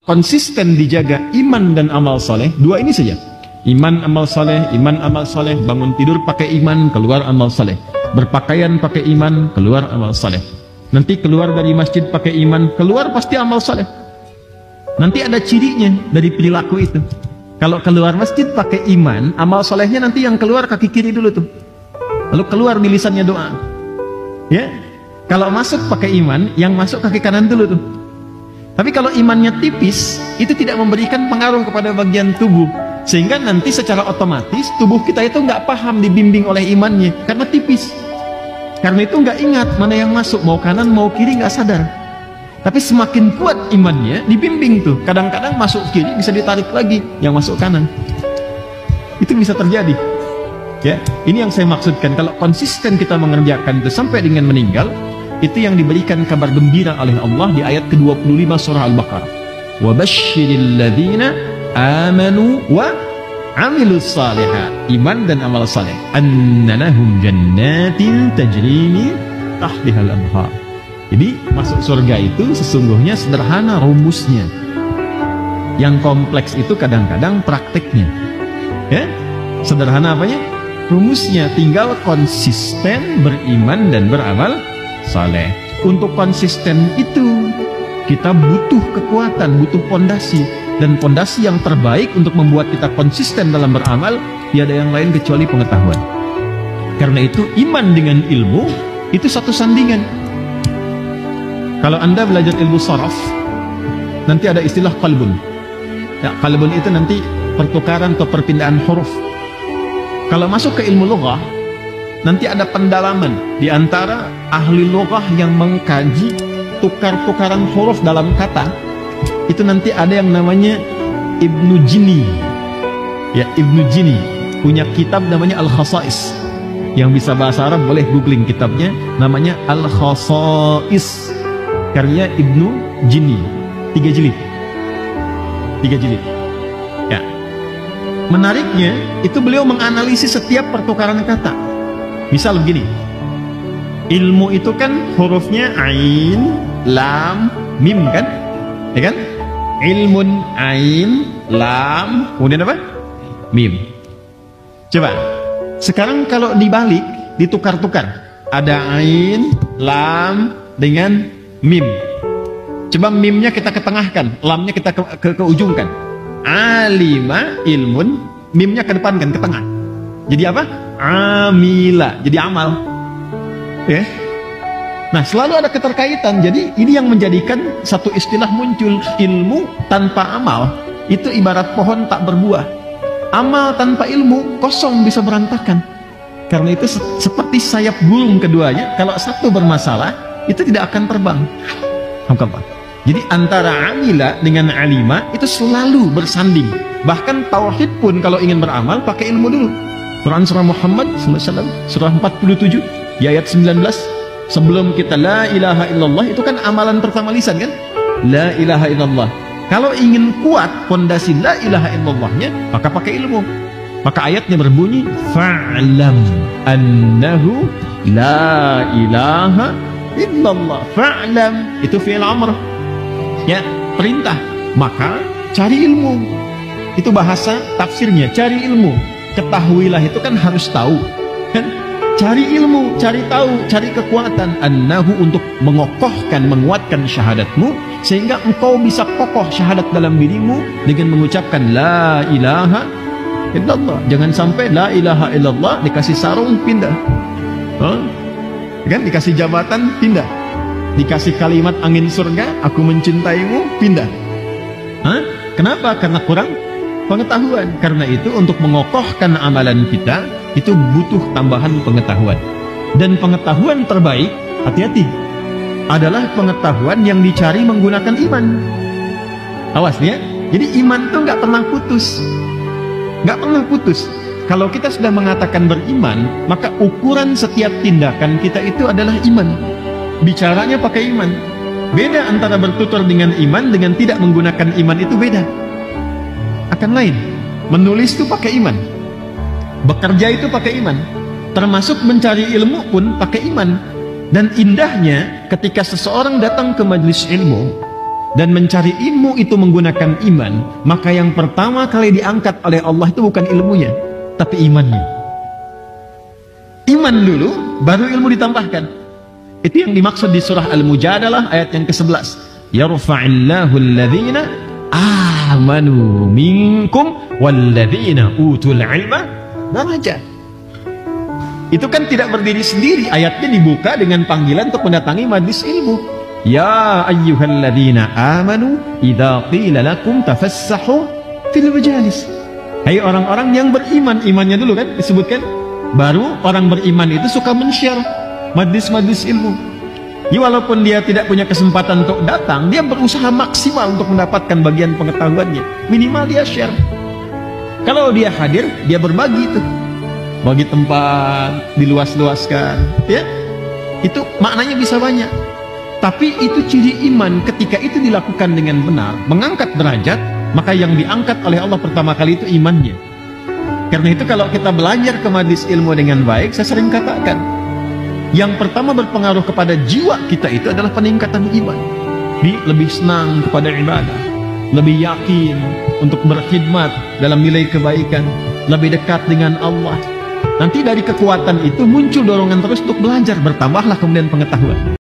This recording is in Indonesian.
Konsisten dijaga iman dan amal soleh, dua ini saja. Iman amal soleh, bangun tidur pakai iman, keluar amal soleh. Berpakaian pakai iman, keluar amal soleh. Nanti keluar dari masjid pakai iman, keluar pasti amal soleh. Nanti ada cirinya dari perilaku itu. Kalau keluar masjid pakai iman, amal solehnya nanti yang keluar kaki kiri dulu tuh. Lalu keluar di lisannya doa. Ya, kalau masuk pakai iman, yang masuk kaki kanan dulu tuh. Tapi kalau imannya tipis, itu tidak memberikan pengaruh kepada bagian tubuh. Sehingga nanti secara otomatis tubuh kita itu nggak paham dibimbing oleh imannya. Karena tipis. Karena itu nggak ingat mana yang masuk, mau kanan mau kiri nggak sadar. Tapi semakin kuat imannya, dibimbing tuh. Kadang-kadang masuk kiri bisa ditarik lagi, yang masuk kanan. Itu bisa terjadi. Ya, ini yang saya maksudkan. Kalau konsisten kita mengerjakan itu sampai dengan meninggal, itu yang diberikan kabar gembira oleh Allah di ayat ke-25 surah Al-Baqarah. Wa basyiril ladzina amanu wa amilus shalihat. Iman dan amal saleh. Anna lahum jannatin tajri min tahtihal anhar. Jadi masuk surga itu sesungguhnya sederhana rumusnya. Yang kompleks itu kadang-kadang prakteknya. Ya? Sederhana apanya? Rumusnya, tinggal konsisten beriman dan beramal saleh. Untuk konsisten itu kita butuh kekuatan, butuh pondasi, dan pondasi yang terbaik untuk membuat kita konsisten dalam beramal tiada yang lain kecuali pengetahuan. Karena itu iman dengan ilmu itu satu sandingan. Kalau Anda belajar ilmu saraf, nanti ada istilah qalbun. Ya, qalbun itu nanti pertukaran atau perpindahan huruf. Kalau masuk ke ilmu lughah, nanti ada pendalaman di antara ahli lughah yang mengkaji tukar-tukaran huruf dalam kata. Itu nanti ada yang namanya Ibnu Jini. Ya, Ibnu Jini punya kitab namanya Al-Khasa'is. Yang bisa bahasa Arab boleh googling kitabnya, namanya Al-Khasa'is. Karya Ibnu Jini. 3 jilid. Ya. Menariknya, itu beliau menganalisis setiap pertukaran kata. Misal begini, ilmu itu kan hurufnya ain, lam, mim kan? Ya kan? Ilmun, ain, lam, kemudian apa? Mim. Coba, sekarang kalau dibalik, ditukar-tukar. Ada ain, lam, dengan mim. Coba mimnya kita ketengahkan, lamnya kita ke ujungkan. Alima, ilmun, mimnya ke depan kan, ke tengah. Jadi apa? Amila, jadi amal. Ya. Nah, selalu ada keterkaitan. Jadi ini yang menjadikan satu istilah muncul, ilmu tanpa amal itu ibarat pohon tak berbuah. Amal tanpa ilmu kosong, bisa berantakan. Karena itu seperti sayap burung keduanya, kalau satu bermasalah itu tidak akan terbang. Jadi antara amila dengan alima itu selalu bersanding. Bahkan tauhid pun kalau ingin beramal pakai ilmu dulu. Quran surah Muhammad SAW, surah 47 di ayat 19, sebelum kita la ilaha illallah, itu kan amalan pertama lisan kan, la ilaha illallah. Kalau ingin kuat fondasi la ilaha illallahnya, maka pakai ilmu. Maka ayatnya berbunyi fa'lam annahu la ilaha illallah. Fa'lam itu fi'il amr, ya, perintah. Maka cari ilmu. Itu bahasa tafsirnya, cari ilmu. Ketahuilah itu kan harus tahu kan? Cari ilmu, cari tahu, cari kekuatan. Annahu, untuk mengokohkan, menguatkan syahadatmu, sehingga engkau bisa kokoh syahadat dalam dirimu dengan mengucapkan la ilaha illallah. Jangan sampai la ilaha illallah dikasih sarung pindah, kan? Dikasih jabatan pindah, dikasih kalimat angin surga aku mencintaimu pindah. Kenapa? Karena kurang pengetahuan. Karena itu untuk mengokohkan amalan kita itu butuh tambahan pengetahuan. Dan pengetahuan terbaik, hati-hati, adalah pengetahuan yang dicari menggunakan iman. Awas ya. Jadi iman itu nggak pernah putus. Nggak pernah putus. Kalau kita sudah mengatakan beriman, maka ukuran setiap tindakan kita itu adalah iman. Bicaranya pakai iman. Beda antara bertutur dengan iman dengan tidak menggunakan iman, itu beda. Akan lain. Menulis itu pakai iman, bekerja itu pakai iman, termasuk mencari ilmu pun pakai iman. Dan indahnya ketika seseorang datang ke majelis ilmu, dan mencari ilmu itu menggunakan iman, maka yang pertama kali diangkat oleh Allah itu bukan ilmunya, tapi imannya. Iman dulu, baru ilmu ditambahkan. Itu yang dimaksud di surah Al-Mujadalah ayat yang ke-11. Yarfa'illahu alladhina amanu minkum walladhina utul ilma darajat. Itu kan tidak berdiri sendiri, ayatnya dibuka dengan panggilan untuk mendatangi majlis ilmu. Ya ayyuhalladzina amanu idza qila lakum tafassahu fil majalis. Hai orang-orang yang beriman, imannya dulu kan disebutkan. Baru orang beriman itu suka men-share majlis-majlis ilmu. Ya, walaupun dia tidak punya kesempatan untuk datang, dia berusaha maksimal untuk mendapatkan bagian pengetahuannya. Minimal dia share. Kalau dia hadir, dia berbagi itu. Bagi tempat, diluas-luaskan, ya. Itu maknanya bisa banyak. Tapi itu ciri iman. Ketika itu dilakukan dengan benar, mengangkat derajat, maka yang diangkat oleh Allah pertama kali itu imannya. Karena itu kalau kita belajar ke majlis ilmu dengan baik, saya sering katakan, yang pertama berpengaruh kepada jiwa kita itu adalah peningkatan iman. Lebih senang kepada ibadah, lebih yakin untuk berkhidmat dalam nilai kebaikan, lebih dekat dengan Allah. Nanti dari kekuatan itu muncul dorongan terus untuk belajar, bertambahlah kemudian pengetahuan.